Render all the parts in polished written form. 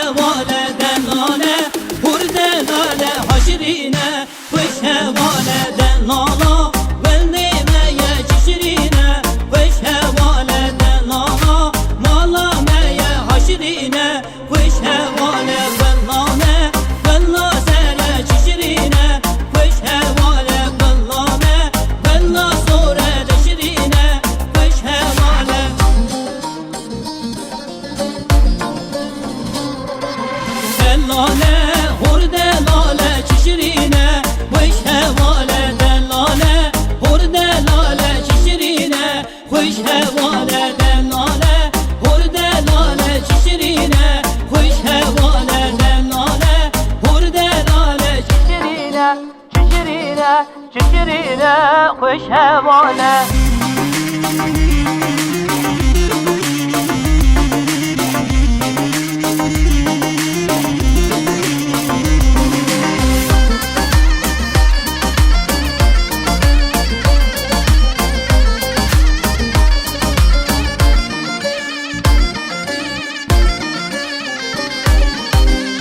هواله دلاله هر دلاله حشرینه خوش هواله دلاله ولنی میه چشرینه خوش هواله دلاله مالا میه حشرینه خوش هواله بلانه بلا سره چشرینه خوش هواله بلانه بلا سوره دشرینه خوش هواله دلاله هر دلاله چشرینه خوش هواله دلاله هر دلاله چشرینه خوش هواله دلاله هر دلاله چشرینه خوش هواله دلاله هر دلاله چشرینه چشرینه چشرینه خوش هواله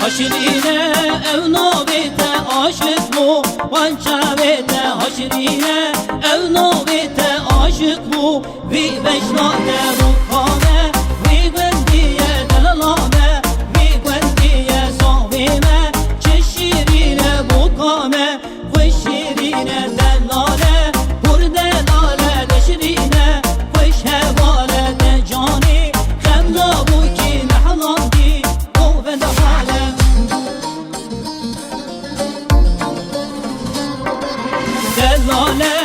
حشرینه او نوبته عاشق بو وانچه بیته حشرینه او نوبته عاشق بو وی بشناده رو کامه وی گندیه دلالامه وی گندیه صاحبیمه چه شیرینه بو کامه خوش شیرینه دلاله پر دلاله دشرینه خوش هواله دجانی خمدا بو کی نحلاندی او بدحاله دلاله